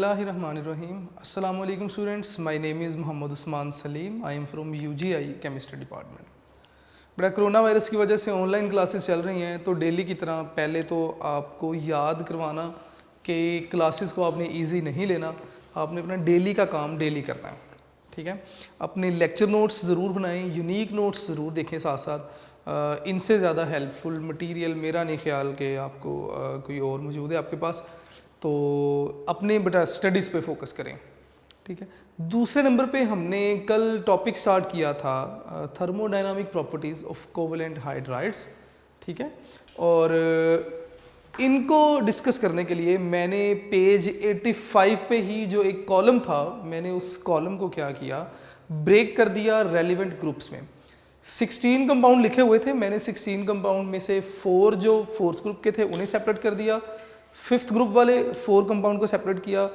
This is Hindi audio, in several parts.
Bismillahirrahmanirrahim. Assalamu alaikum students. My name is Muhammad Usman Salim. I am from UGI Chemistry Department. बड़ा कोरोना वायरस की वजह से ऑनलाइन क्लासेस चल रही हैं, तो डेली की तरह पहले तो आपको याद करवाना कि क्लासेस को आपने इजी नहीं लेना, आपने अपना डेली का काम डेली करना है, ठीक है। अपने लेक्चर नोट्स ज़रूर बनाएं, यूनिक नोट्स ज़रूर देखें साथ साथ। इनसे ज़्यादा हेल्पफुल मटेरियल मेरा नहीं ख्याल कि आपको कोई और मौजूद है आपके पास, तो अपने बेटा स्टडीज़ पे फोकस करें, ठीक है। दूसरे नंबर पे हमने कल टॉपिक स्टार्ट किया था thermodynamic properties of covalent hydrides, ठीक है। और इनको डिस्कस करने के लिए मैंने पेज 85 पे ही जो एक कॉलम था, मैंने उस कॉलम को क्या किया, ब्रेक कर दिया रेलिवेंट ग्रुप्स में। 16 कंपाउंड लिखे हुए थे, मैंने 16 कंपाउंड में से 4 जो फोर्थ ग्रुप के थे उन्हें सेपरेट कर दिया, 5th ग्रुप वाले 4 कंपाउंड को सेपरेट किया,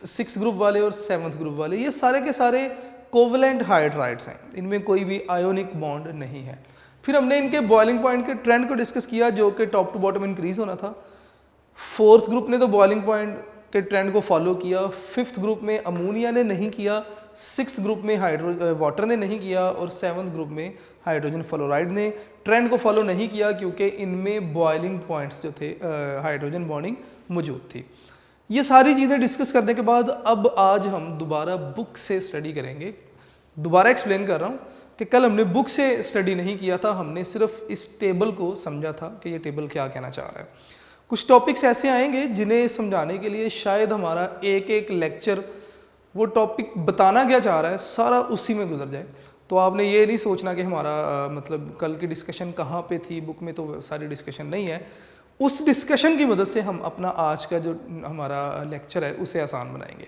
6th ग्रुप वाले और 7th ग्रुप वाले, ये सारे के सारे कोवेलेंट हाइड्राइड्स हैं, इनमें कोई भी आयोनिक बॉन्ड नहीं है। फिर हमने इनके बॉइलिंग पॉइंट के ट्रेंड को डिस्कस किया जो कि टॉप टू बॉटम इंक्रीज होना था। 4th ग्रुप ने तो बॉइलिंग पॉइंट के ट्रेंड को फॉलो किया, 5th ग्रुप में अमोनिया ने नहीं किया, 6th ग्रुप में वाटर ने नहीं किया और 7th ग्रुप में हाइड्रोजन फ्लोराइड ने ट्रेंड को फॉलो नहीं किया, क्योंकि इनमें बॉइलिंग पॉइंट्स जो थे हाइड्रोजन बॉन्डिंग मौजूद थी। ये सारी चीज़ें डिस्कस करने के बाद अब आज हम दोबारा बुक से स्टडी करेंगे। दोबारा एक्सप्लेन कर रहा हूँ कि कल हमने बुक से स्टडी नहीं किया था, हमने सिर्फ इस टेबल को समझा था कि ये टेबल क्या कहना चाह रहा है। कुछ टॉपिक्स ऐसे आएंगे जिन्हें समझाने के लिए शायद हमारा एक एक लेक्चर, वो टॉपिक बताना क्या चाह रहा है सारा उसी में गुजर जाए। तो आपने ये नहीं सोचना कि हमारा मतलब कल की डिस्कशन कहाँ पे थी, बुक में तो सारी डिस्कशन नहीं है। उस डिस्कशन की मदद से हम अपना आज का जो हमारा लेक्चर है उसे आसान बनाएंगे।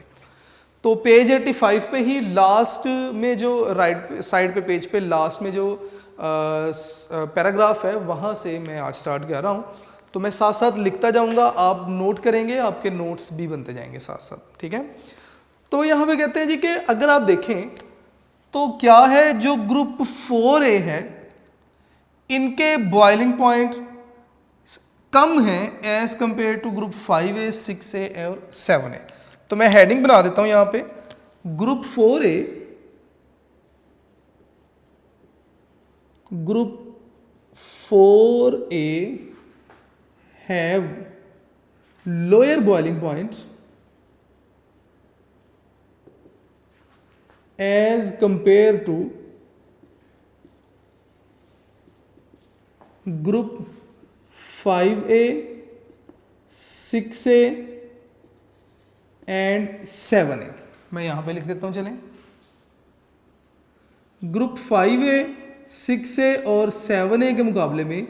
तो पेज 85 पे ही लास्ट में जो राइट साइड पे पेज पे लास्ट में जो पैराग्राफ है वहाँ से मैं आज स्टार्ट कर रहा हूँ। तो मैं साथ साथ लिखता जाऊँगा, आप नोट करेंगे, आपके नोट्स भी बनते जाएंगे साथ साथ, ठीक है। तो यहाँ पे कहते हैं जी कि अगर आप देखें तो क्या है, जो ग्रुप 4A है इनके बॉइलिंग पॉइंट कम है as compare to group 5A, 6A और 7A। तो मैं हेडिंग बना देता हूं यहां पे, group 4A, group 4A have lower boiling points as compared to group 5A, 6A and 7A। मैं यहाँ पे लिख देता हूँ, चलें। ग्रुप 5A, 6A और 7A के मुकाबले में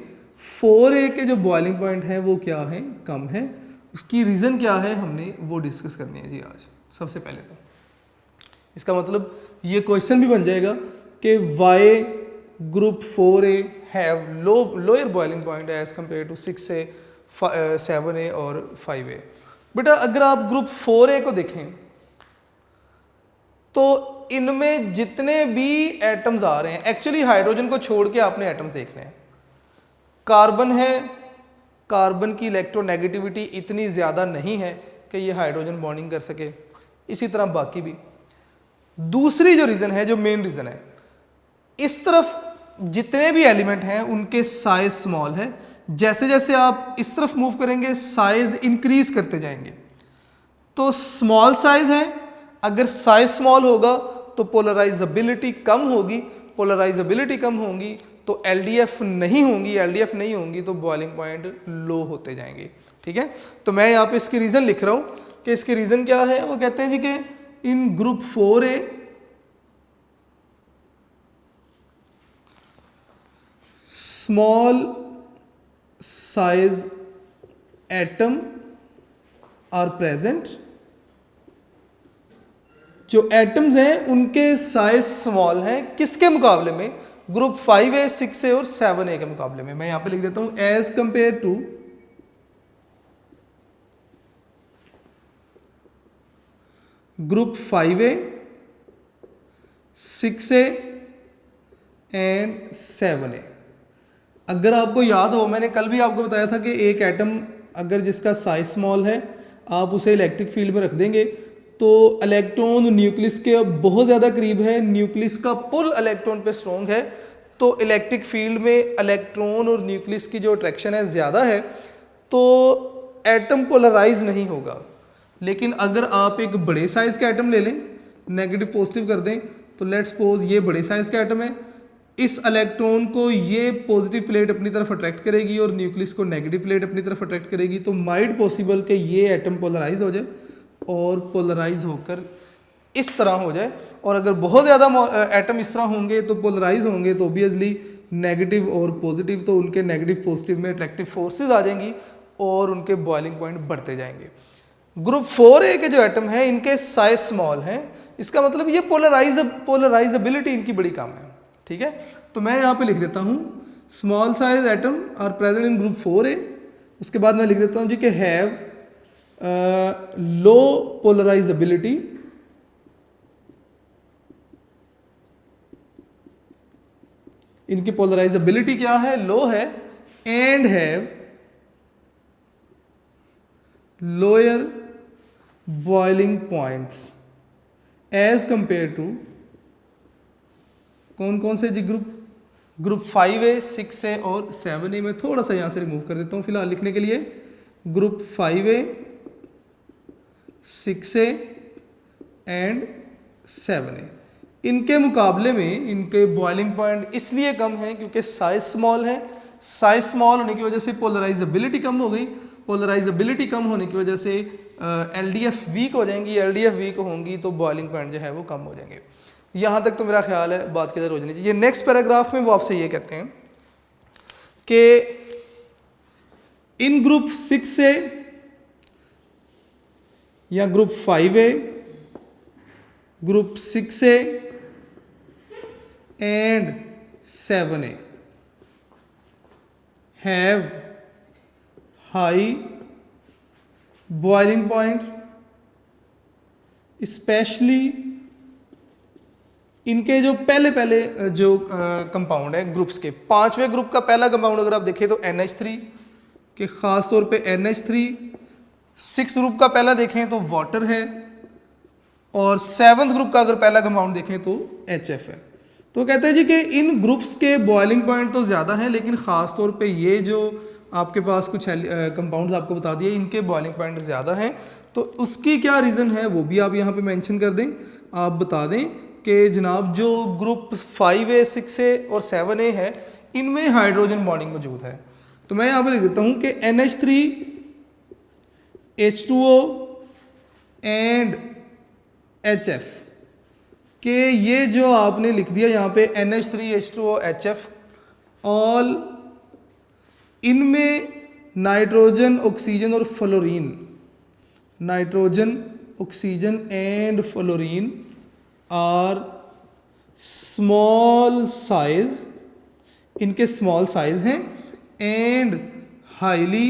4A के जो बॉइलिंग पॉइंट है वो क्या है, कम है। उसकी रीज़न क्या है हमने वो डिस्कस करनी है जी आज। सबसे पहले तो इसका मतलब ये क्वेश्चन भी बन जाएगा कि why group 4A have lower boiling point as compare to 6A, 7A और 5A। बेटा अगर आप ग्रुप 4A को देखें तो इनमें जितने भी एटम्स आ रहे हैं, एक्चुअली हाइड्रोजन को छोड़ के आपने एटम्स देखने हैं। कार्बन है, कार्बन की इलेक्ट्रोनेगेटिविटी इतनी ज़्यादा नहीं है कि ये हाइड्रोजन बॉन्डिंग कर सके, इसी तरह बाकी भी। दूसरी जो रीज़न है, जो मेन रीज़न है, इस तरफ जितने भी एलिमेंट हैं उनके साइज स्मॉल है। जैसे जैसे आप इस तरफ मूव करेंगे साइज इंक्रीज करते जाएंगे। तो स्मॉल साइज है, अगर साइज स्मॉल होगा तो पोलराइजेबिलिटी कम होगी, पोलराइजेबिलिटी कम होगी तो एलडीएफ नहीं होंगी, एलडीएफ नहीं होंगी तो बॉइलिंग पॉइंट लो होते जाएंगे, ठीक है। तो मैं यहाँ पे इसकी रीज़न लिख रहा हूँ कि इसके रीज़न क्या है। वो कहते हैं जी कि in group 4A small size atom are present. जो एटम्स हैं उनके साइज स्मॉल हैं, किसके मुकाबले में, ग्रुप 5A, 6A और 7A के मुकाबले में। मैं यहां पे लिख देता हूं as compare to group 5A, 6A and 7A। अगर आपको याद हो, मैंने कल भी आपको बताया था कि एक एटम अगर जिसका साइज स्मॉल है, आप उसे इलेक्ट्रिक फील्ड में रख देंगे तो इलेक्ट्रॉन न्यूक्लियस के बहुत ज़्यादा करीब है, न्यूक्लियस का पुल इलेक्ट्रॉन पे स्ट्रॉन्ग है, तो इलेक्ट्रिक फील्ड में इलेक्ट्रॉन और न्यूक्लियस की जो अट्रैक्शन है ज़्यादा है, तो एटम पोलराइज नहीं होगा। लेकिन अगर आप एक बड़े साइज़ का एटम ले लें, नेगेटिव पॉजिटिव कर दें, तो लेट्स सपोज ये बड़े साइज़ का एटम है, इस इलेक्ट्रॉन को ये पॉजिटिव प्लेट अपनी तरफ अट्रैक्ट करेगी और न्यूक्लियस को नेगेटिव प्लेट अपनी तरफ अट्रैक्ट करेगी, तो माइट पॉसिबल कि ये एटम पोलराइज हो जाए और पोलराइज होकर इस तरह हो जाए। और अगर बहुत ज़्यादा एटम इस तरह होंगे तो पोलराइज होंगे तो ऑब्वियसली नेगेटिव और पॉजिटिव, तो उनके नेगेटिव पॉजिटिव में अट्रैक्टिव फोर्सेज आ जाएंगी और उनके बॉइलिंग पॉइंट बढ़ते जाएंगे। ग्रुप 4A के जो एटम है इनके साइज स्मॉल हैं, इसका मतलब ये पोलराइजेबिलिटी इनकी बड़ी कम है। ठीक है, तो मैं यहाँ पे लिख देता हूँ small size atom are present in group 4A। उसके बाद मैं लिख देता हूँ जी कि हैव लो पोलराइजेबिलिटी, इनकी पोलराइजेबिलिटी क्या है, लो है, and have lower boiling points as compare to कौन कौन से जी ग्रुप 5A 6A और 7A। में थोड़ा सा यहाँ से रिमूव कर देता हूँ फिलहाल लिखने के लिए। Group 5A 6A and 7A, इनके मुकाबले में इनके बॉइलिंग पॉइंट इसलिए कम है क्योंकि साइज स्मॉल है। साइज स्मॉल होने की वजह से पोलराइजेबिलिटी कम हो गई, पोलराइजेबिलिटी कम होने की वजह से LDF वीक हो जाएंगी, LDF वीक होंगी तो बॉइलिंग पॉइंट जो है वो कम हो जाएंगे। यहाँ तक तो मेरा ख्याल है बात क्लियर हो जानी चाहिए। नेक्स्ट पैराग्राफ में वो आपसे ये कहते हैं कि इन ग्रुप 6A या group 5A, group 6A and 7A have high boiling point, specially इनके जो पहले जो कंपाउंड है ग्रुप्स के, 5वें ग्रुप का पहला कंपाउंड अगर आप देखें तो NH3 के ख़ास तौर पे NH3, 6 ग्रुप का पहला देखें तो वाटर है, और 7th ग्रुप का अगर पहला कंपाउंड देखें तो HF है। तो कहते हैं जी कि इन ग्रुप्स के बॉइलिंग पॉइंट तो ज़्यादा हैं, लेकिन ख़ास तौर पे ये जो आपके पास कुछ कंपाउंड्स आपको बता दिए इनके बॉइलिंग पॉइंट ज़्यादा हैं। तो उसकी क्या रीज़न है वो भी आप यहाँ पे मेंशन कर दें, आप बता दें कि जनाब जो ग्रुप 5A 6A और 7A है इनमें हाइड्रोजन बॉन्डिंग मौजूद है। तो मैं यहाँ पे लिख देता हूँ कि NH3 H2O एंड HF के ये जो आपने लिख दिया यहाँ पे NH3 H2O HF, ऑल इनमें नाइट्रोजन ऑक्सीजन और fluorine, nitrogen oxygen and fluorine are small size, इनके स्मॉल साइज हैं, एंड हाईली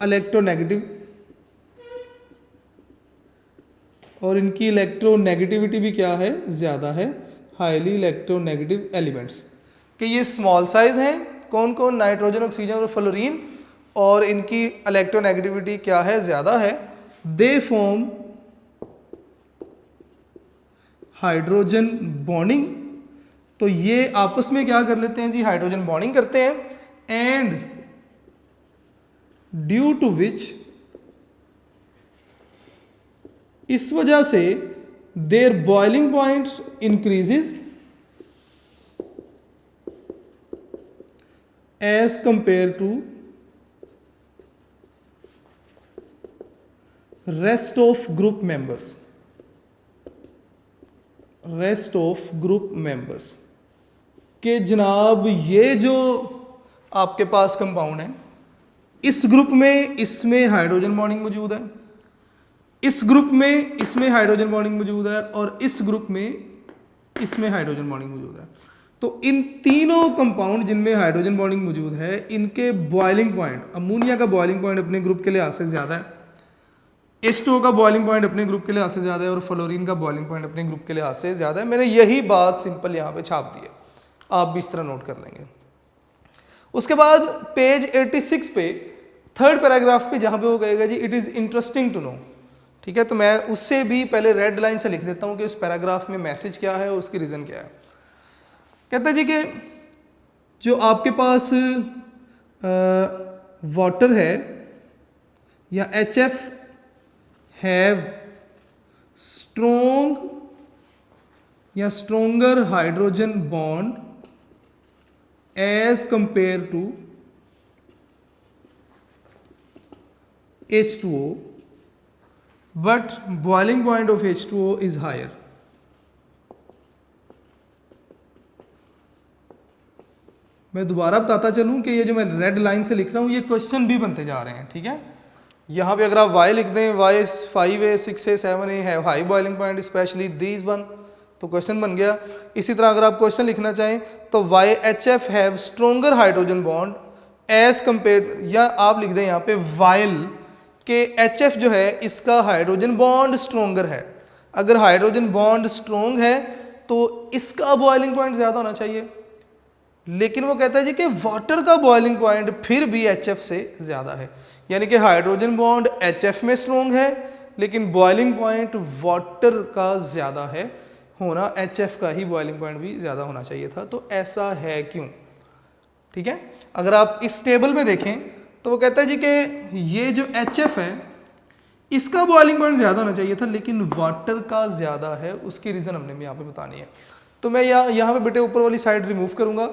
इलेक्ट्रोनेगेटिव, और इनकी इलेक्ट्रोनेगेटिविटी भी क्या है, ज़्यादा है, हाईली इलेक्ट्रोनेगेटिव एलिमेंट्स कि ये स्मॉल साइज हैं, कौन कौन, नाइट्रोजन ऑक्सीजन और फ्लोरीन, और इनकी इलेक्ट्रोनेगेटिविटी क्या है, ज़्यादा है। दे फॉर्म हाइड्रोजन बॉन्डिंग, तो ये आपस में क्या कर लेते हैं जी, हाइड्रोजन बॉन्डिंग करते हैं, एंड ड्यू टू विच, इस वजह से their boiling points increases as compare to rest of group members, rest of group members के जनाब ये जो आपके पास कंपाउंड है, इस ग्रुप में इसमें हाइड्रोजन बॉन्डिंग मौजूद है, इस ग्रुप में इसमें हाइड्रोजन बॉन्डिंग मौजूद है, और इस ग्रुप में इसमें हाइड्रोजन बॉन्डिंग मौजूद है। तो इन तीनों कंपाउंड जिनमें हाइड्रोजन बॉन्डिंग मौजूद है इनके बॉइलिंग पॉइंट, अमोनिया का बॉइलिंग पॉइंट अपने ग्रुप के लिहाज से ज़्यादा है, H2O का बॉइलिंग पॉइंट अपने ग्रुप के लिहाज से ज़्यादा है, और फ्लोरीन का बॉइलिंग पॉइंट अपने ग्रुप के लिहाज से ज़्यादा है। मैंने यही बात सिंपल यहाँ पे छाप दी है, आप भी इस तरह नोट कर लेंगे। उसके बाद पेज 86 पे थर्ड पैराग्राफ पे जहाँ पे वो कहेगा जी it is interesting to know, ठीक है, तो मैं उससे भी पहले रेड लाइन से लिख देता हूँ कि उस पैराग्राफ में मैसेज क्या है और उसकी रीज़न क्या है। कहता है जी कि जो आपके पास वाटर है या HF हैव स्ट्रोंग या stronger hydrogen bond as compare to H2O, but boiling point of H2O is higher. मैं दोबारा बताता चलूं कि ये जो मैं रेड लाइन से लिख रहा हूं ये क्वेश्चन भी बनते जा रहे हैं, ठीक है। यहाँ पे अगर आप y लिख दें, y 5a 6a 7a है high boiling point specially these one, तो क्वेश्चन बन गया। इसी तरह अगर आप क्वेश्चन लिखना चाहें तो YHF have stronger hydrogen bond as compare, या आप लिख दें यहाँ पे वाइल के HF जो है इसका हाइड्रोजन बॉन्ड स्ट्रोंगर है। अगर हाइड्रोजन बॉन्ड स्ट्रोंग है तो इसका बॉइलिंग पॉइंट ज़्यादा होना चाहिए, लेकिन वो कहता है जी कि वाटर का बॉइलिंग पॉइंट फिर भी HF से ज़्यादा है, यानी कि हाइड्रोजन बॉन्ड HF में स्ट्रोंग है लेकिन बॉइलिंग पॉइंट वाटर का ज़्यादा है, होना HF का ही बॉइलिंग पॉइंट भी ज़्यादा होना चाहिए था। तो ऐसा है क्यों, ठीक है। अगर आप इस टेबल में देखें तो वो कहता है जी कि ये जो HF है इसका बॉइलिंग पॉइंट ज़्यादा होना चाहिए था लेकिन वाटर का ज़्यादा है, उसकी रीज़न हमने भी यहाँ पे बतानी है। तो मैं यहाँ पे बेटे ऊपर वाली साइड रिमूव करूँगा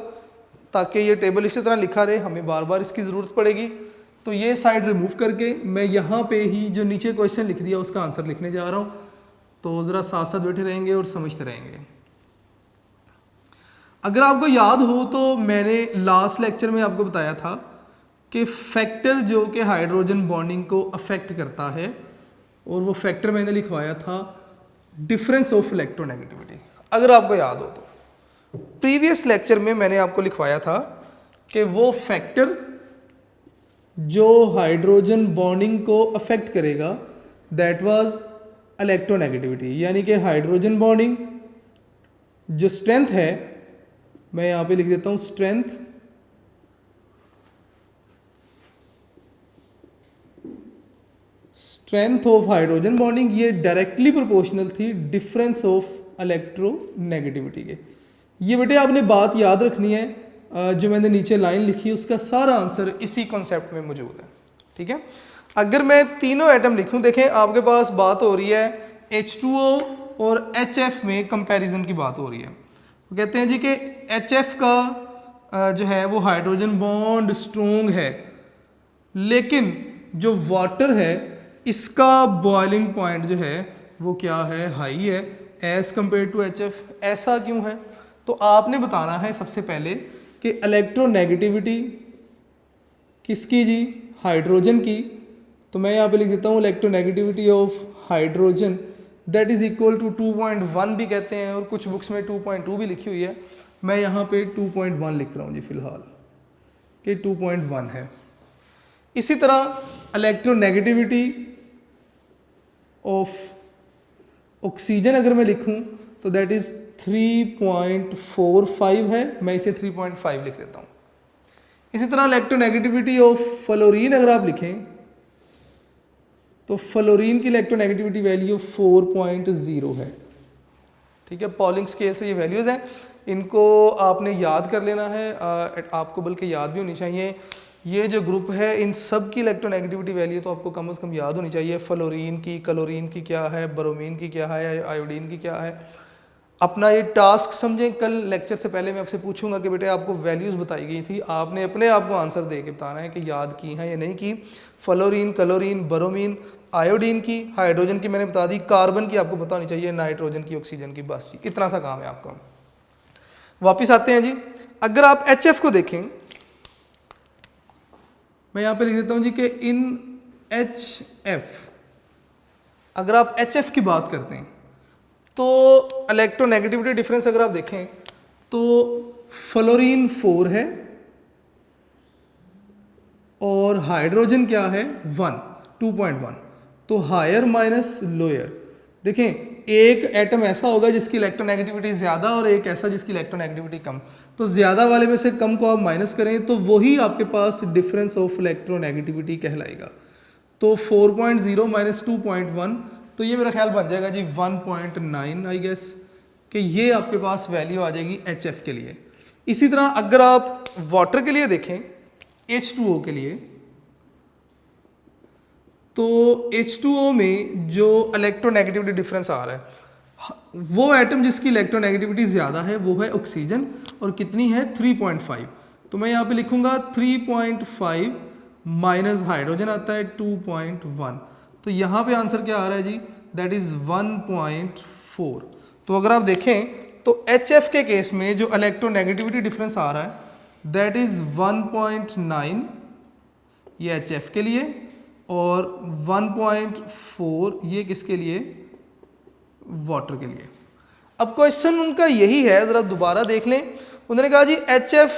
ताकि ये टेबल इसी तरह लिखा रहे, हमें बार बार इसकी ज़रूरत पड़ेगी। तो ये साइड रिमूव करके मैं यहाँ पे ही जो नीचे क्वेश्चन लिख दिया उसका आंसर लिखने जा रहा हूँ, तो ज़रा साथ साथ बैठे रहेंगे और समझते रहेंगे। अगर आपको याद हो तो मैंने लास्ट लेक्चर में आपको बताया था कि फैक्टर जो कि हाइड्रोजन बॉन्डिंग को अफेक्ट करता है, और वो फैक्टर मैंने लिखवाया था डिफरेंस ऑफ इलेक्ट्रोनेगेटिविटी। अगर आपको याद हो तो प्रीवियस लेक्चर में मैंने आपको लिखवाया था कि वो फैक्टर जो हाइड्रोजन बॉन्डिंग को अफेक्ट करेगा दैट वाज इलेक्ट्रोनेगेटिविटी, यानी कि हाइड्रोजन बॉन्डिंग जो स्ट्रेंथ है, मैं यहाँ पे लिख देता हूँ स्ट्रेंथ ऑफ हाइड्रोजन बॉन्डिंग, ये डायरेक्टली प्रोपोर्शनल थी डिफरेंस ऑफ इलेक्ट्रोनेगेटिविटी के। ये बेटे आपने बात याद रखनी है, जो मैंने नीचे लाइन लिखी उसका सारा आंसर इसी कॉन्सेप्ट में मौजूद है, ठीक है। अगर मैं तीनों एटम लिखूं, देखें आपके पास बात हो रही है H2O और HF में कंपैरिजन की बात हो रही है। वो कहते हैं जी कि HF का जो है वो हाइड्रोजन बॉन्ड स्ट्रोंग है, लेकिन जो वाटर है इसका बॉइलिंग पॉइंट जो है वो क्या है, हाई है एज कंपेयर टू HF। ऐसा क्यों है, तो आपने बताना है सबसे पहले कि इलेक्ट्रोनेगेटिविटी किसकी जी, हाइड्रोजन की। तो मैं यहाँ पे लिख देता हूँ electronegativity of hydrogen that is equal to 2.1 भी कहते हैं, और कुछ बुक्स में 2.2 भी लिखी हुई है। मैं यहाँ पे 2.1 लिख रहा हूँ जी फिलहाल कि 2.1 है। इसी तरह इलेक्ट्रोनेगेटिविटी ऑफ ऑक्सीजन अगर मैं लिखूं तो दैट इज 3.45 है, मैं इसे 3.5 लिख देता हूँ। इसी तरह इलेक्ट्रोनेगेटिविटी ऑफ फ्लोरीन अगर आप लिखें तो फ्लोरीन की इलेक्ट्रोनेगेटिविटी वैल्यू 4.0 है, ठीक है। पॉलिंग स्केल से ये वैल्यूज़ हैं, इनको आपने याद कर लेना है, आपको बल्कि याद भी होनी चाहिए। ये जो ग्रुप है इन सब की इलेक्ट्रोनेगेटिविटी वैल्यू तो आपको कम से कम याद होनी चाहिए। फ्लोरीन की, क्लोरीन की क्या है, ब्रोमीन की क्या है, आयोडीन की क्या है। अपना ये टास्क समझें, कल लेक्चर से पहले मैं आपसे पूछूंगा कि बेटे आपको वैल्यूज़ बताई गई थी, आपने अपने आप को आंसर दे के बताना है कि याद की हैं या नहीं की। फ्लोरीन, क्लोरीन, ब्रोमीन, आयोडीन की, हाइड्रोजन की मैंने बता दी, कार्बन की आपको पता होनी चाहिए, नाइट्रोजन की, ऑक्सीजन की, बस जी इतना सा काम है आपका। वापिस आते हैं जी, अगर आप HF को देखें, मैं यहाँ पे लिख देता हूँ जी कि इन HF अगर आप HF की बात करते हैं तो इलेक्ट्रोनेगेटिविटी डिफरेंस अगर आप देखें तो फ्लोरीन 4 है और हाइड्रोजन क्या है 1, 2.1, तो हायर माइनस लोअर। देखें एक एटम ऐसा होगा जिसकी इलेक्ट्रोनेगेटिविटी ज़्यादा और एक ऐसा जिसकी इलेक्ट्रोनेगेटिविटी कम। तो ज़्यादा वाले में से कम को आप माइनस करें तो वही आपके पास डिफरेंस ऑफ इलेक्ट्रोनेगेटिविटी कहलाएगा। तो 4.0 माइनस 2.1, तो ये मेरा ख्याल बन जाएगा जी 1.9 आई गेस, कि ये आपके पास वैल्यू आ जाएगी HF के लिए। इसी तरह अगर आप वाटर के लिए देखें, H2O के लिए, तो H2O में जो इलेक्ट्रोनेगेटिविटी डिफरेंस आ रहा है, वो एटम जिसकी इलेक्ट्रोनेगेटिविटी ज़्यादा है वो है ऑक्सीजन, और कितनी है 3.5। तो मैं यहाँ पे लिखूंगा 3.5 माइनस हाइड्रोजन आता है 2.1, तो यहाँ पे आंसर क्या आ रहा है जी, दैट इज़ 1.4। तो अगर आप देखें तो HF के केस में जो इलेक्ट्रोनेगेटिविटी डिफरेंस आ रहा है दैट इज़ 1.9 ये HF के लिए, और 1.4 ये किसके लिए, वाटर के लिए। अब क्वेश्चन उनका यही है, ज़रा दोबारा देख लें। उन्होंने कहा जी HF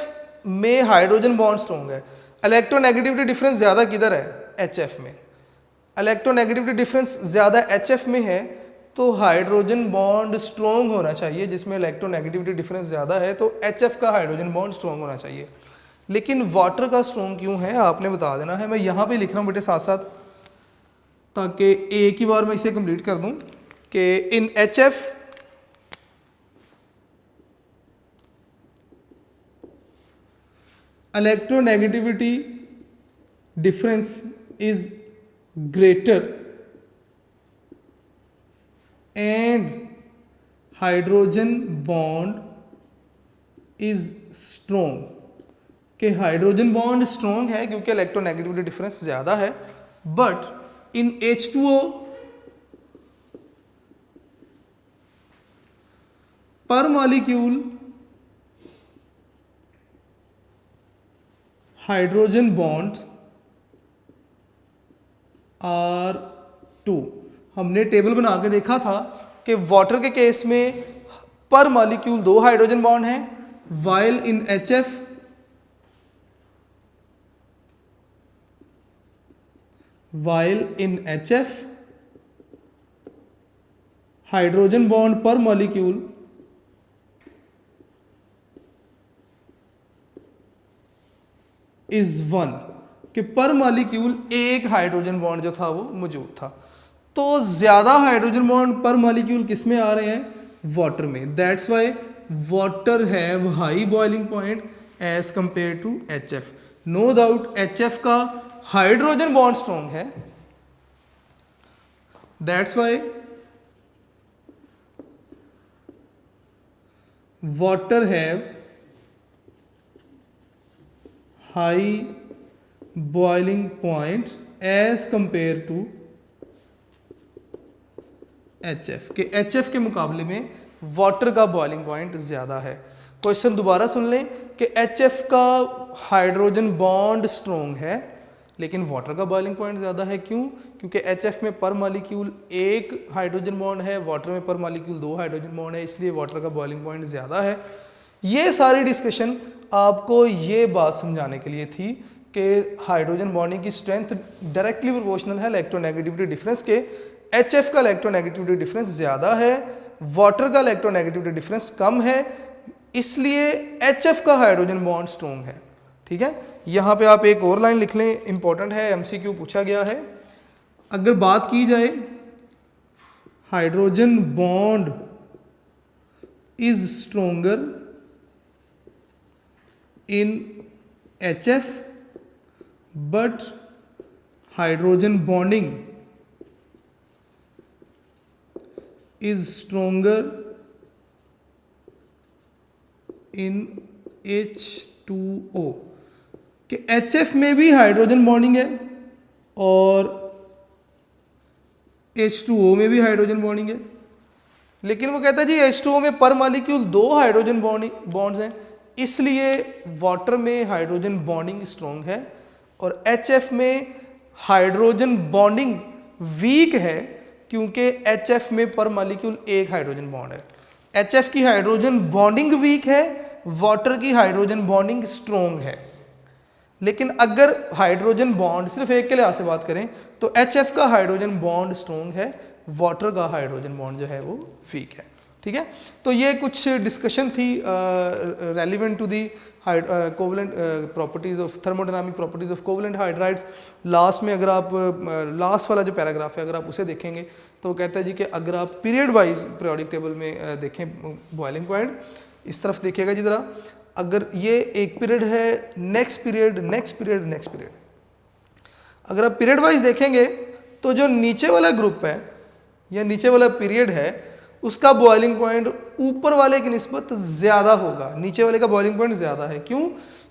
में हाइड्रोजन बॉन्ड स्ट्रॉन्ग है, इलेक्ट्रोनेगेटिविटी डिफरेंस ज़्यादा किधर है, HF में। इलेक्ट्रोनेगेटिविटी डिफरेंस ज़्यादा HF में है तो हाइड्रोजन बॉन्ड स्ट्रॉन्ग होना चाहिए, जिसमें इलेक्ट्रोनेगेटिविटी डिफरेंस ज़्यादा है तो HF का हाइड्रोजन बॉन्ड स्ट्रॉन्ग होना चाहिए। लेकिन वाटर का स्ट्रॉन्ग क्यों है आपने बता देना है। मैं यहाँ पे लिख रहा हूँ बेटे साथ साथ, ताकि एक ही बार मैं इसे कंप्लीट कर दूँ कि इन HF electronegativity difference is greater and hydrogen bond is strong, कि हाइड्रोजन बॉन्ड स्ट्रॉन्ग है क्योंकि इलेक्ट्रोनेगेटिविटी डिफरेंस ज़्यादा है, बट इन H2O पर मॉलिक्यूल हाइड्रोजन बॉन्ड्स आर 2। हमने टेबल बना के देखा था कि वाटर के केस में पर मॉलिक्यूल 2 हाइड्रोजन बॉन्ड हैं, while in HF hydrogen bond पर मॉलिक्यूल इज 1, कि पर मॉलिक्यूल एक हाइड्रोजन बॉन्ड जो था वो मौजूद था। तो ज्यादा हाइड्रोजन बॉन्ड पर मॉलिक्यूल किस में आ रहे हैं, वाटर में। That's why water have high boiling point as compare to HF। No doubt HF का हाइड्रोजन बॉन्ड स्ट्रॉन्ग है, that's why water have high boiling point as compare to HF, के HF के मुकाबले में वाटर का बॉइलिंग पॉइंट ज़्यादा है। क्वेश्चन दोबारा सुन लें कि HF का हाइड्रोजन बॉन्ड स्ट्रॉन्ग है लेकिन वाटर का बॉइलिंग पॉइंट ज़्यादा है। क्यों? क्योंकि HF में पर मॉलिक्यूल एक हाइड्रोजन बॉन्ड है, वाटर में पर मॉलिक्यूल 2 हाइड्रोजन बॉन्ड है, इसलिए वाटर का बॉइलिंग पॉइंट ज़्यादा है। ये सारी डिस्कशन आपको ये बात समझाने के लिए थी कि हाइड्रोजन बॉन्डिंग की स्ट्रेंथ डायरेक्टली प्रोपोर्शनल है इलेक्ट्रोनेगेटिविटी डिफरेंस के। HF का इलेक्ट्रोनेगेटिविटी डिफरेंस ज़्यादा है, वाटर का इलेक्ट्रोनेगेटिविटी डिफरेंस कम है, इसलिए HF का हाइड्रोजन बॉन्ड स्ट्रॉन्ग है। ठीक है, यहाँ पे आप एक और लाइन लिख लें, इंपॉर्टेंट है, MCQ पूछा गया है। अगर बात की जाए hydrogen bond is stronger in HF but hydrogen bonding is stronger in H2O, कि HF में भी हाइड्रोजन बॉन्डिंग है और H2O में भी हाइड्रोजन बॉन्डिंग है, लेकिन वो कहता है जी H2O में पर मॉलिक्यूल 2 हाइड्रोजन बॉन्ड्स हैं, इसलिए वाटर में हाइड्रोजन बॉन्डिंग स्ट्रॉन्ग है और HF में हाइड्रोजन बॉन्डिंग वीक है क्योंकि HF में पर मॉलिक्यूल एक हाइड्रोजन बॉन्ड है। HF की हाइड्रोजन बॉन्डिंग वीक है, वाटर की हाइड्रोजन बॉन्डिंग स्ट्रॉन्ग है। लेकिन अगर हाइड्रोजन बॉन्ड सिर्फ एक के लिहाज से बात करें तो HF का हाइड्रोजन बॉन्ड स्ट्रॉन्ग है, वाटर का हाइड्रोजन बॉन्ड जो है वो वीक है। ठीक है, तो ये कुछ डिस्कशन थी relevant to the covalent properties of thermodynamic properties of covalent hydrides. Last में अगर आप लास्ट वाला जो पैराग्राफ है अगर आप उसे देखेंगे तो वो कहता है जी कि अगर आप पीरियड वाइज पीरियोडिक टेबल में देखें बॉइलिंग पॉइंट, इस तरफ देखिएगा जी ज़रा, अगर ये एक पीरियड है, next period, next period, next period, अगर आप पीरियड वाइज देखेंगे तो जो नीचे वाला ग्रुप है या नीचे वाला पीरियड है उसका बॉइलिंग पॉइंट ऊपर वाले की निस्बत ज़्यादा होगा, नीचे वाले का बॉइलिंग पॉइंट ज़्यादा है। क्यों?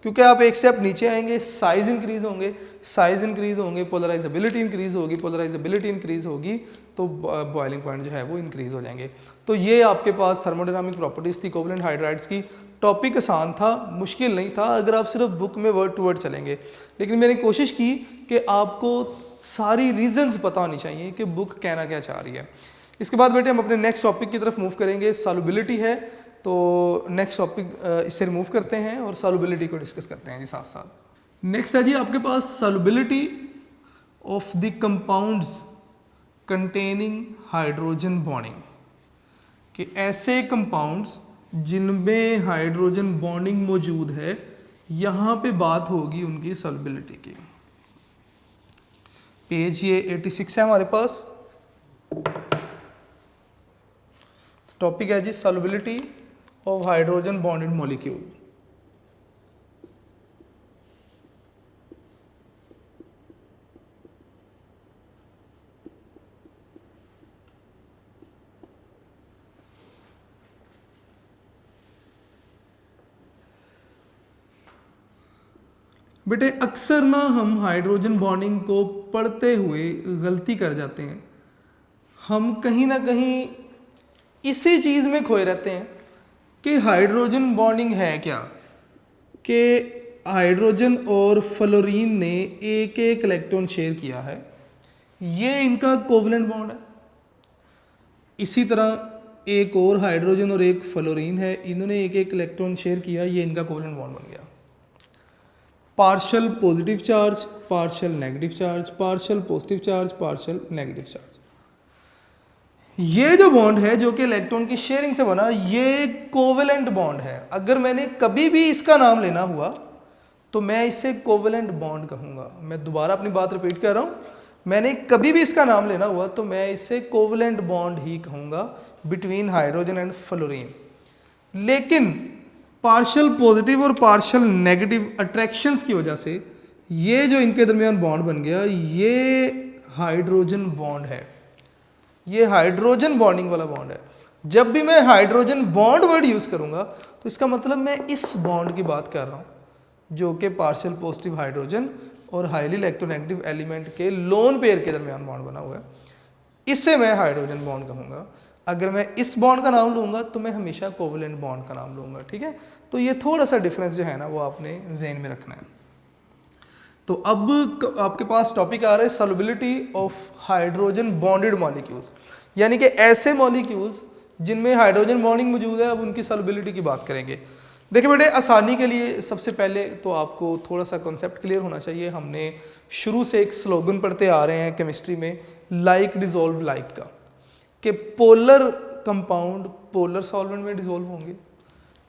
क्योंकि आप एक स्टेप नीचे आएंगे, साइज इंक्रीज होंगे, साइज इंक्रीज होंगे, पोलराइजेबिलिटी इंक्रीज होगी, पोलराइजेबिलिटी इंक्रीज होगी तो बॉइलिंग पॉइंट जो है वो इंक्रीज हो जाएंगे। तो ये आपके पास थर्मोडायनामिक प्रॉपर्टीज थी कोवलेंट हाइड्राइड्स की। टॉपिक आसान था, मुश्किल नहीं था अगर आप सिर्फ बुक में वर्ड टू वर्ड चलेंगे, लेकिन मैंने कोशिश की कि आपको सारी रीजंस पता होनी चाहिए कि बुक कहना क्या चाह रही है। इसके बाद बेटे हम अपने नेक्स्ट टॉपिक की तरफ मूव करेंगे। सॉल्युबिलिटी है, तो नेक्स्ट टॉपिक इससे रिमूव करते हैं और सॉल्युबिलिटी को डिस्कस करते हैं जी साथ साथ। नेक्स्ट है जी आपके पास solubility of the compounds containing hydrogen bonding, कि ऐसे कंपाउंड्स जिनमें हाइड्रोजन बॉन्डिंग मौजूद है, यहाँ पे बात होगी उनकी सॉल्युबिलिटी की। पेज ये 86 है हमारे पास। टॉपिक है जी solubility of hydrogen bonded molecule. बेटे अक्सर ना हम हाइड्रोजन बॉन्डिंग को पढ़ते हुए गलती कर जाते हैं। हम कहीं ना कहीं इसी चीज़ में खोए रहते हैं कि हाइड्रोजन बॉन्डिंग है क्या, कि हाइड्रोजन और फ्लोरीन ने एक एक इलेक्ट्रॉन शेयर किया है, ये इनका कोवलेंट बॉन्ड है। इसी तरह एक और हाइड्रोजन और एक फ्लोरीन है, इन्होंने एक एक इलेक्ट्रॉन शेयर किया, ये इनका कोवलेंट बॉन्ड बन गया। Partial positive charge, partial negative charge, partial positive charge, partial negative charge. ये जो बॉन्ड है जो कि इलेक्ट्रॉन की शेयरिंग से बना, ये कोवेलेंट बॉन्ड है। अगर मैंने कभी भी इसका नाम लेना हुआ तो मैं इसे कोवेलेंट बॉन्ड कहूंगा। मैं दोबारा अपनी बात रिपीट कर रहा हूं, मैंने कभी भी इसका नाम लेना हुआ तो मैं इसे कोवेलेंट बॉन्ड ही कहूंगा बिटवीन हाइड्रोजन एंड फ्लोरीन। लेकिन पार्शियल पॉजिटिव और पार्शियल नेगेटिव अट्रैक्शंस की वजह से ये जो इनके दरमियान बॉन्ड बन गया, ये हाइड्रोजन बॉन्ड है, ये हाइड्रोजन बॉन्डिंग वाला बॉन्ड है। जब भी मैं हाइड्रोजन बॉन्ड वर्ड यूज़ करूंगा तो इसका मतलब मैं इस बॉन्ड की बात कर रहा हूं जो कि पार्शियल पॉजिटिव हाइड्रोजन और हाईली इलेक्ट्रोनेगेटिव एलिमेंट के लोन पेयर के दरमियान बॉन्ड बना हुआ है, इससे मैं हाइड्रोजन बॉन्ड कहूँगा। अगर मैं इस बॉन्ड का नाम लूँगा तो मैं हमेशा कोवेलेंट बॉन्ड का नाम लूँगा। ठीक है, तो ये थोड़ा सा डिफरेंस जो है ना वो आपने ज़हन में रखना है। तो अब आपके पास टॉपिक आ रहा है solubility of hydrogen bonded molecules, यानी कि ऐसे मॉलिक्यूल्स जिनमें हाइड्रोजन बॉन्डिंग मौजूद है। अब उनकी सॉल्युबिलिटी की बात करेंगे। देखिए बेटे, आसानी के लिए सबसे पहले तो आपको थोड़ा सा कॉन्सेप्ट क्लियर होना चाहिए। हमने शुरू से एक स्लोगन पढ़ते आ रहे हैं केमिस्ट्री में, लाइक डिजोल्व लाइक का, कि पोलर कंपाउंड पोलर सॉल्वेंट में डिजोल्व होंगे,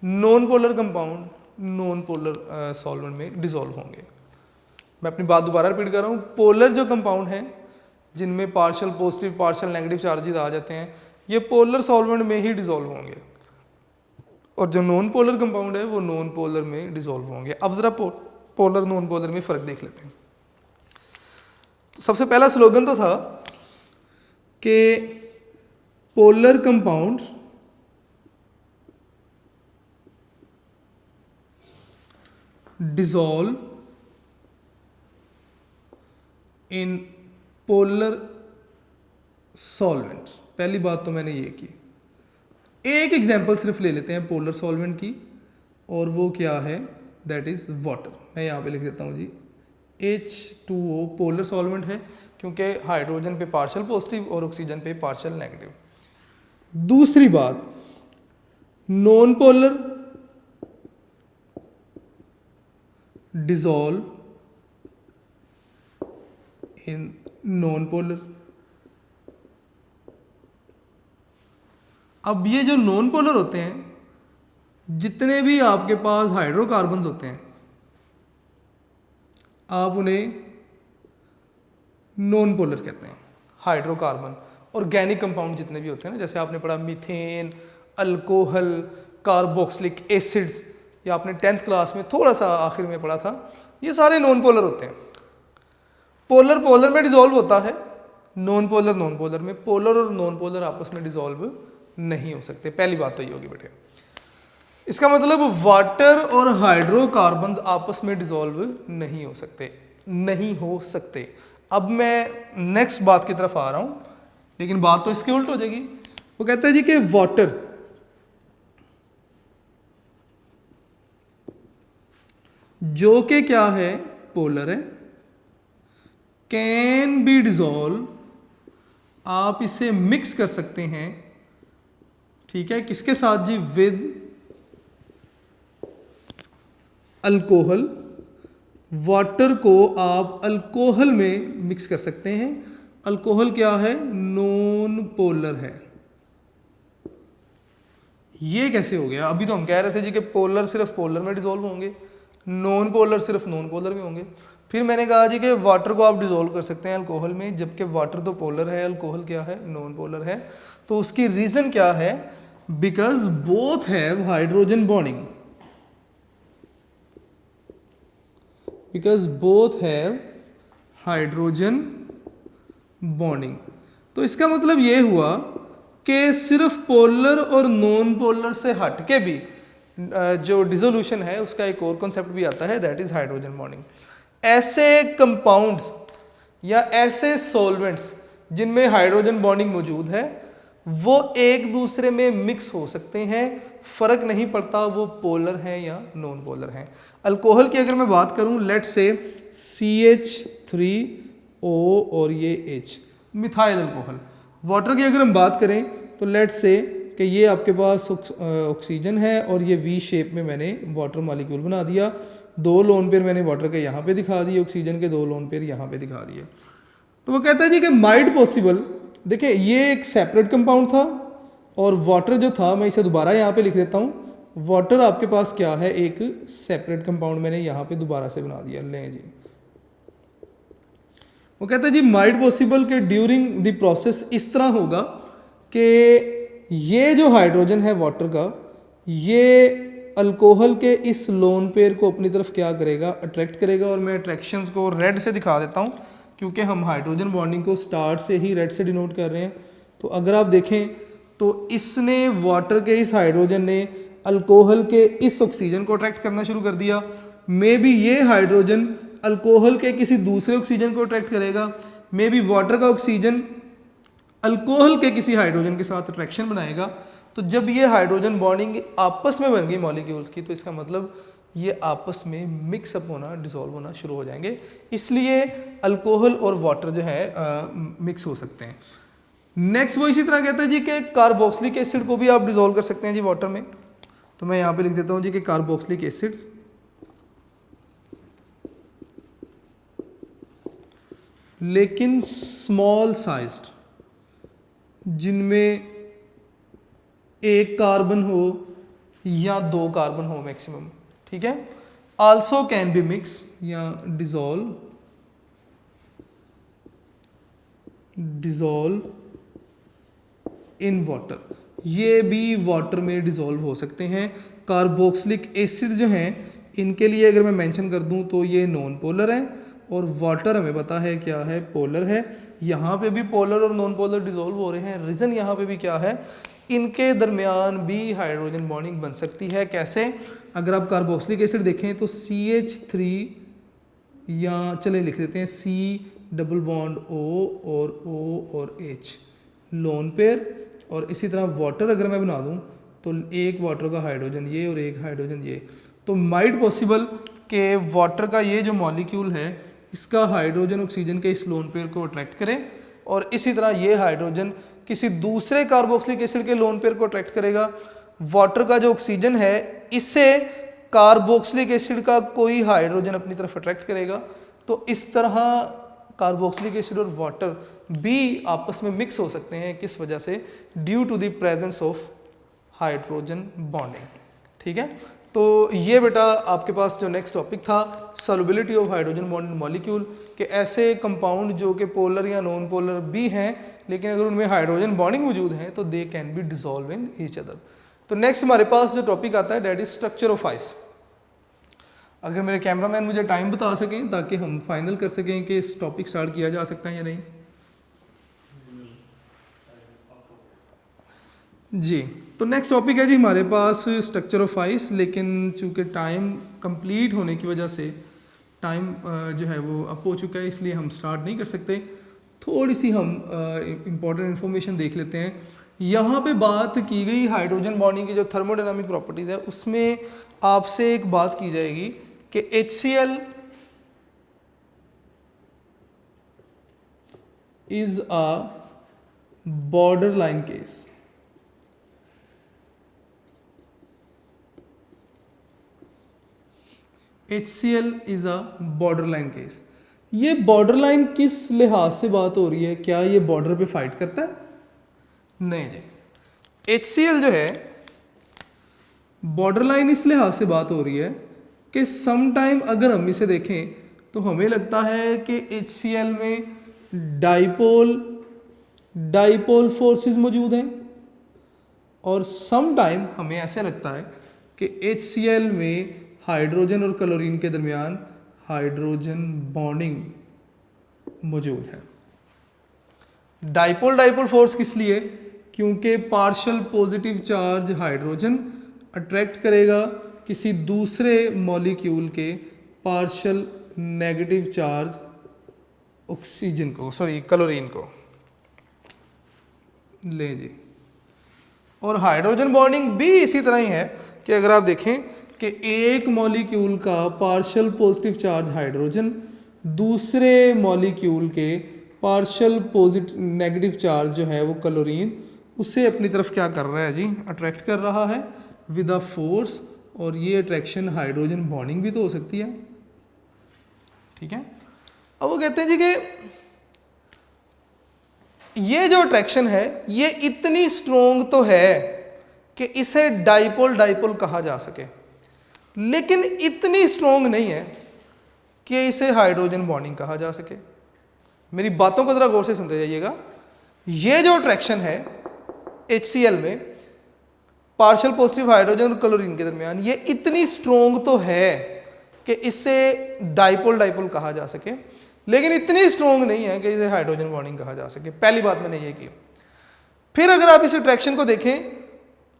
non polar compound non polar solvent में डिजोल्व होंगे। मैं अपनी बात दोबारा रिपीट कर रहा हूँ, पोलर जो कंपाउंड हैं जिनमें partial positive partial negative charges आ जाते हैं, ये पोलर सॉल्वेंट में ही डिजोल्व होंगे, और जो नॉन पोलर कंपाउंड है वो नॉन पोलर में डिजोल्व होंगे। अब जरा पोलर नॉन पोलर में फ़र्क देख लेते हैं। तो सबसे पहला स्लोगन तो था कि polar compounds dissolve in polar solvents. पहली बात तो मैंने ये की। एक एग्जांपल सिर्फ ले लेते हैं पोलर सॉल्वेंट की, और वो क्या है, दैट इज़ वाटर। मैं यहाँ पे लिख देता हूँ जी H2O पोलर सॉल्वेंट है, क्योंकि हाइड्रोजन पे पार्शियल पॉजिटिव और ऑक्सीजन पे पार्शियल नेगेटिव। दूसरी बात, non polar dissolve in non polar. अब ये जो नॉन पोलर होते हैं, जितने भी आपके पास हाइड्रोकार्बन्स होते हैं, आप उन्हें नॉन पोलर कहते हैं। हाइड्रोकार्बन ऑर्गेनिक कंपाउंड जितने भी होते हैं ना, जैसे आपने पढ़ा मीथेन, अल्कोहल, कार्बोक्सिलिक एसिड्स, या आपने 10th क्लास में थोड़ा सा आखिर में पढ़ा था, ये सारे नॉन पोलर होते हैं। पोलर पोलर में डिसॉल्व होता है, नॉन पोलर में। पोलर और नॉन पोलर आपस में डिसॉल्व नहीं हो सकते। पहली बात तो ये होगी बेटे। इसका मतलब वाटर और हाइड्रोकार्बन्स आपस में डिसॉल्व नहीं हो सकते। अब मैं नेक्स्ट बात की तरफ आ रहा हूं, लेकिन बात तो इसके उल्ट हो जाएगी। वो कहता है जी कि वाटर जो कि क्या है, पोलर है, कैन बी डिसॉल्व, आप इसे मिक्स कर सकते हैं, ठीक है, किसके साथ जी, विद अल्कोहल। वाटर को आप अल्कोहल में मिक्स कर सकते हैं। अल्कोहल क्या है, नॉन पोलर है। ये कैसे हो गया? अभी तो हम कह रहे थे जी कि पोलर सिर्फ पोलर में डिसॉल्व होंगे, नॉन पोलर सिर्फ नॉन पोलर में होंगे। फिर मैंने कहा जी कि वाटर को आप डिसॉल्व कर सकते हैं अल्कोहल में, जबकि वाटर तो पोलर है, अल्कोहल क्या है, नॉन पोलर है। तो उसकी रीजन क्या है? Because both have hydrogen bonding, because both have hydrogen bonding. तो इसका मतलब ये हुआ कि सिर्फ पोलर और नॉन पोलर से हटके भी जो डिसोल्यूशन है उसका एक और कॉन्सेप्ट भी आता है, दैट इज हाइड्रोजन बॉन्डिंग। ऐसे कंपाउंड्स या ऐसे सॉल्वेंट्स जिनमें हाइड्रोजन बॉन्डिंग मौजूद है वो एक दूसरे में मिक्स हो सकते हैं, फर्क नहीं पड़ता वो पोलर है या नॉन पोलर है। अल्कोहल की अगर मैं बात करूं, लेट्स से CH3O और ये H, मिथाइल अल्कोहल। वाटर की अगर हम बात करें तो लेट्स से कि ये आपके पास ऑक्सीजन है और ये V शेप में मैंने वाटर मॉलिक्यूल बना दिया। 2 लोन पेयर मैंने वाटर के यहाँ पे दिखा दिए, ऑक्सीजन के 2 लोन पेयर यहाँ पे दिखा दिए। तो वो कहता है जी कि माइट पॉसिबल, देखिए ये एक सेपरेट कंपाउंड था और वाटर जो था, मैं इसे दोबारा यहाँ पे लिख देता हूँ। वाटर आपके पास क्या है, एक सेपरेट कंपाउंड मैंने यहाँ पे दोबारा से बना दिया। लें जी, वो कहता है जी माइट पॉसिबल के ड्यूरिंग द प्रोसेस इस तरह होगा कि ये जो हाइड्रोजन है वाटर का, ये अल्कोहल के इस लोन पेयर को अपनी तरफ क्या करेगा, अट्रैक्ट करेगा। और मैं अट्रैक्शंस को रेड से दिखा देता हूँ क्योंकि हम हाइड्रोजन बॉन्डिंग को स्टार्ट से ही रेड से डिनोट कर रहे हैं। तो अगर आप देखें तो इसने, वाटर के इस हाइड्रोजन ने अल्कोहल के इस ऑक्सीजन को अट्रैक्ट करना शुरू कर दिया। मे बी ये हाइड्रोजन अल्कोहल के किसी दूसरे ऑक्सीजन को अट्रैक्ट करेगा, मे बी वाटर का ऑक्सीजन अल्कोहल के किसी हाइड्रोजन के साथ अट्रैक्शन बनाएगा। तो जब ये हाइड्रोजन बॉन्डिंग आपस में बन गई मॉलिक्यूल्स की, तो इसका मतलब ये आपस में मिक्सअप होना, डिसॉल्व होना शुरू हो जाएंगे। इसलिए अल्कोहल और वाटर जो है मिक्स हो सकते हैं। नेक्स्ट वो इसी तरह कहता है जी कि कार्बोक्सिलिक एसिड को भी आप डिसॉल्व कर सकते हैं जी वाटर में। तो मैं यहाँ पे लिख देता हूँ जी कि कार्बोक्सिलिक एसिड्स, लेकिन स्मॉल साइज्ड, जिनमें 1 कार्बन हो या 2 कार्बन हो मैक्सिमम, ठीक है। आल्सो कैन बी मिक्स या डिसॉल्व इन वाटर, ये भी वाटर में डिसॉल्व हो सकते हैं। कार्बोक्सिलिक एसिड जो हैं इनके लिए अगर मैं मेंशन कर दूं तो ये नॉन पोलर है और वाटर हमें पता है क्या है, पोलर है। यहाँ पे भी पोलर और नॉन पोलर डिसॉल्व हो रहे हैं। रीज़न यहाँ पे भी क्या है, इनके दरमियान भी हाइड्रोजन बॉन्डिंग बन सकती है। कैसे? अगर आप कार्बोक्सिलिक एसिड देखें तो CH3 या चले लिख देते हैं C डबल बॉन्ड O और O और H लोन पेयर, और इसी तरह वाटर अगर मैं बना दूं तो एक वाटर का हाइड्रोजन ये और एक हाइड्रोजन ये। तो माइट पॉसिबल कि वाटर का ये जो मॉलिक्यूल है इसका हाइड्रोजन ऑक्सीजन के इस लोन पेयर को अट्रैक्ट करे, और इसी तरह ये हाइड्रोजन किसी दूसरे कार्बोक्सिलिक एसिड के लोन पेयर को अट्रैक्ट करेगा। वाटर का जो ऑक्सीजन है इससे कार्बोक्सिलिक एसिड का कोई हाइड्रोजन अपनी तरफ अट्रैक्ट करेगा। तो इस तरह कार्बोक्सिलिक एसिड और वाटर भी आपस में मिक्स हो सकते हैं। किस वजह से? Due to the presence of hydrogen bonding. ठीक है, तो ये बेटा आपके पास जो नेक्स्ट टॉपिक था solubility of hydrogen bond molecule, कि ऐसे कंपाउंड जो कि पोलर या नॉन पोलर भी हैं लेकिन अगर उनमें हाइड्रोजन बॉन्डिंग मौजूद है तो they can be dissolve in each other. तो नेक्स्ट हमारे पास जो टॉपिक आता है that is structure of ice. अगर मेरे कैमरामैन मुझे टाइम बता सकें ताकि हम फाइनल कर सकें कि इस टॉपिक स्टार्ट किया जा सकता है या नहीं। जी, तो नेक्स्ट टॉपिक है जी हमारे पास स्ट्रक्चर ऑफ आइस, लेकिन चूंकि टाइम कंप्लीट होने की वजह से टाइम जो है वो अप हो चुका है, इसलिए हम स्टार्ट नहीं कर सकते। थोड़ी सी हम इम्पॉर्टेंट इन्फॉर्मेशन देख लेते हैं। यहाँ पे बात की गई हाइड्रोजन बॉन्डिंग की जो थर्मोडायनामिक प्रॉपर्टीज़ है उसमें आपसे एक बात की जाएगी कि HCl is a border line case. HCl is a border line case. ये बॉर्डर लाइन किस लिहाज से बात हो रही है? क्या ये बॉर्डर पे फाइट करता है? नहीं जी, HCl जो है बॉर्डर लाइन इस लिहाज से बात हो रही है कि सम टाइम अगर हम इसे देखें तो हमें लगता है कि HCl में डाइपोल फोर्सेस मौजूद हैं, और सम टाइम हमें ऐसे लगता है कि HCl में हाइड्रोजन और क्लोरीन के दरमियान हाइड्रोजन बॉन्डिंग मौजूद है। डाइपोल फोर्स किस लिए? क्योंकि partial positive charge hydrogen attract करेगा किसी दूसरे मॉलिक्यूल के पार्शियल नेगेटिव चार्ज ऑक्सीजन को, सॉरी क्लोरीन को। ले जी, और हाइड्रोजन बॉन्डिंग भी इसी तरह ही है कि अगर आप देखें कि एक मॉलिक्यूल का पार्शियल पॉजिटिव चार्ज हाइड्रोजन दूसरे मॉलिक्यूल के पार्शियल पॉजिटिव नेगेटिव चार्ज जो है वो क्लोरीन, उसे अपनी तरफ क्या कर रहा है जी? अट्रैक्ट कर रहा है विद अ फोर्स, और ये अट्रैक्शन हाइड्रोजन बॉन्डिंग भी तो हो सकती है। ठीक है, अब वो कहते हैं जी कि ये जो अट्रैक्शन है ये इतनी स्ट्रोंग तो है कि इसे डाइपोल कहा जा सके, लेकिन इतनी स्ट्रोंग नहीं है कि इसे हाइड्रोजन बॉन्डिंग कहा जा सके। मेरी बातों को जरा गौर से सुनते जाइएगा। ये जो अट्रैक्शन है HCl में पार्शियल पॉजिटिव हाइड्रोजन और क्लोरीन के दरमियान, ये इतनी स्ट्रोंग तो है कि इसे डाइपोल कहा जा सके, लेकिन इतनी स्ट्रोंग नहीं है कि इसे हाइड्रोजन बॉन्डिंग कहा जा सके। पहली बात मैंने ये की। फिर अगर आप इस अट्रैक्शन को देखें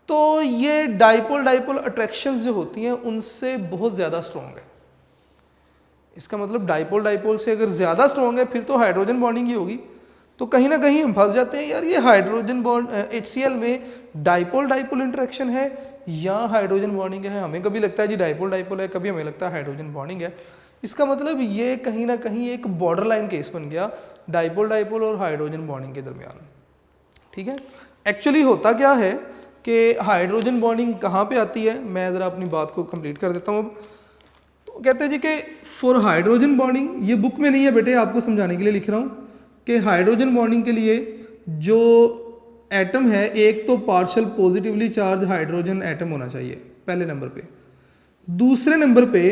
तो ये डाइपोल अट्रैक्शंस जो होती हैं उनसे बहुत ज़्यादा स्ट्रोंग है। इसका मतलब डाइपोल से अगर ज़्यादा स्ट्रोंग है फिर तो हाइड्रोजन बॉन्डिंग ही होगी। तो कहीं ना कहीं हम फंस जाते हैं, यार ये हाइड्रोजन बॉन्ड HCl में डाइपोल इंटरेक्शन है या हाइड्रोजन बॉन्डिंग है। हमें कभी लगता है जी डाइपोल है, कभी हमें लगता है हाइड्रोजन बॉन्डिंग है। इसका मतलब ये कहीं ना कहीं एक बॉर्डर लाइन केस बन गया डाइपोल और हाइड्रोजन बॉन्डिंग के दरमियान। ठीक है, एक्चुअली होता क्या है कि हाइड्रोजन बॉन्डिंग कहाँ पे आती है? मैं ज़रा अपनी बात को कंप्लीट कर देता हूँ। अब कहते हैं जी कि फॉर हाइड्रोजन बॉन्डिंग, ये बुक में नहीं है बेटे, आपको समझाने के लिए लिख रहा हूँ कि हाइड्रोजन बॉन्डिंग के लिए जो एटम है, एक तो partial positively charge hydrogen atom होना चाहिए पहले नंबर पे। दूसरे नंबर पे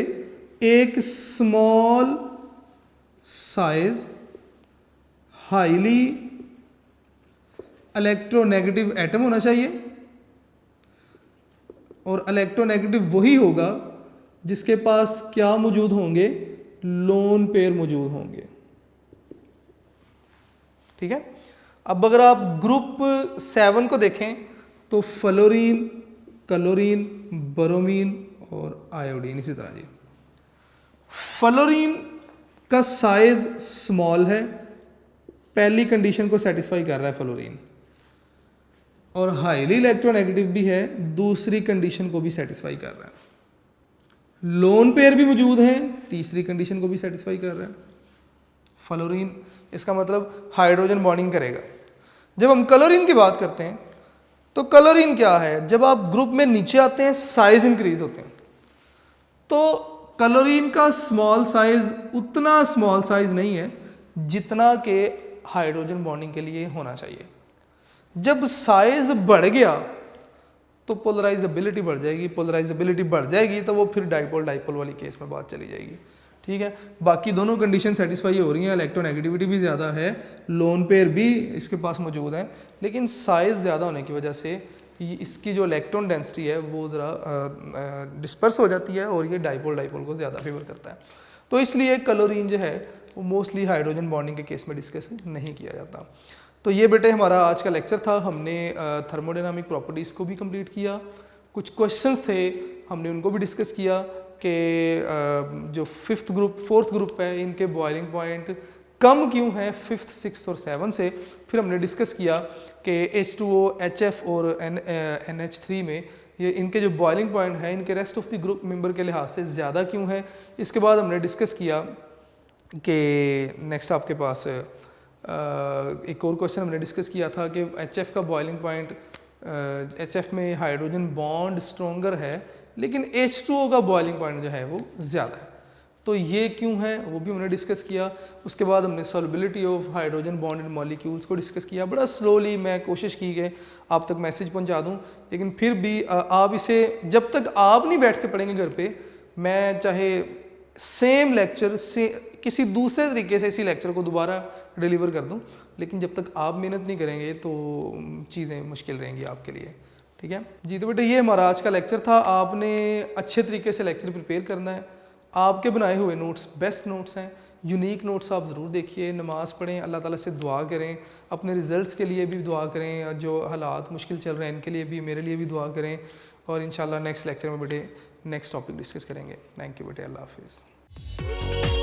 एक small size highly electronegative atom होना चाहिए, और इलेक्ट्रोनेगेटिव वही होगा जिसके पास क्या मौजूद होंगे? लोन पेयर मौजूद होंगे। ठीक है, अब अगर आप ग्रुप 7 को देखें तो फ्लोरीन, क्लोरीन, ब्रोमीन और आयोडीन इसी तरह जी। फ्लोरीन का साइज स्मॉल है, पहली कंडीशन को सेटिस्फाई कर रहा है फ्लोरीन, और हाईली इलेक्ट्रोनेगेटिव भी है, दूसरी कंडीशन को भी सेटिस्फाई कर रहा है। लोन पेयर भी मौजूद हैं, तीसरी कंडीशन को भी सेटिस्फाई कर रहा है फ्लोरीन। इसका मतलब हाइड्रोजन बॉन्डिंग करेगा। जब हम क्लोरीन की बात करते हैं तो क्लोरीन क्या है? जब आप ग्रुप में नीचे आते हैं साइज इंक्रीज होते हैं, तो क्लोरीन का स्मॉल साइज उतना स्मॉल साइज नहीं है जितना कि हाइड्रोजन बॉन्डिंग के लिए होना चाहिए। जब साइज बढ़ गया तो पोलराइजेबिलिटी बढ़ जाएगी, पोलराइजेबिलिटी बढ़ जाएगी तो वो फिर डाइपोल डाइपोल वाली केस में बात चली जाएगी। ठीक है, बाकी दोनों कंडीशन सेटिस्फाई हो रही हैं, इलेक्ट्रोनेगेटिविटी भी ज़्यादा है, लोन पेयर भी इसके पास मौजूद है, लेकिन साइज़ ज़्यादा होने की वजह से इसकी जो इलेक्ट्रॉन डेंसिटी है वो ज़रा डिस्पर्स हो जाती है और ये डाइपोल डाइपोल को ज़्यादा फेवर करता है। तो इसलिए क्लोरीन जो है वो मोस्टली हाइड्रोजन बॉन्डिंग के केस में डिस्कस नहीं किया जाता। तो ये बेटे हमारा आज का लेक्चर था। हमने थर्मोडायनामिक प्रॉपर्टीज़ को भी कंप्लीट किया, कुछ क्वेश्चंस थे हमने उनको भी डिस्कस किया कि जो फोर्थ ग्रुप है इनके बॉइलिंग पॉइंट कम क्यों है 5th 6th और 7 से। फिर हमने डिस्कस किया कि H2O, HF और NH3 में ये इनके जो बॉइलिंग पॉइंट है इनके rest of the group member के लिहाज से ज़्यादा क्यों है। इसके बाद हमने डिस्कस किया कि नेक्स्ट आपके पास एक और क्वेश्चन हमने डिस्कस किया था कि HF का बॉइलिंग पॉइंट, HF में हाइड्रोजन बॉन्ड स्ट्रॉन्गर है लेकिन H2O का बॉइलिंग पॉइंट जो है वो ज़्यादा है, तो ये क्यों है वो भी हमने डिस्कस किया। उसके बाद हमने solubility of hydrogen bonded molecules को डिस्कस किया। बड़ा स्लोली मैं कोशिश की कि आप तक मैसेज पहुंचा दूं, लेकिन फिर भी आप इसे जब तक आप नहीं बैठ के पढ़ेंगे घर पे, मैं चाहे सेम लेक्चर से किसी दूसरे तरीके से इसी लेक्चर को दोबारा डिलीवर कर दूं, लेकिन जब तक आप मेहनत नहीं करेंगे तो चीज़ें मुश्किल रहेंगी आपके लिए। ठीक है जी, तो बेटा ये हमारा आज का लेक्चर था। आपने अच्छे तरीके से लेक्चर प्रिपेयर करना है। आपके बनाए हुए नोट्स बेस्ट नोट्स हैं, यूनिक नोट्स आप ज़रूर देखिए, नमाज़ पढ़ें, अल्लाह ताला से दुआ करें, अपने रिज़ल्ट्स के लिए भी दुआ करें, जो हालात मुश्किल चल रहे हैं इनके लिए भी, मेरे लिए भी दुआ करें, और इंशाल्लाह नेक्स्ट लेक्चर में बेटे नेक्स्ट टॉपिक डिस्कस करेंगे। थैंक यू बेटे, अल्लाह हाफिज़।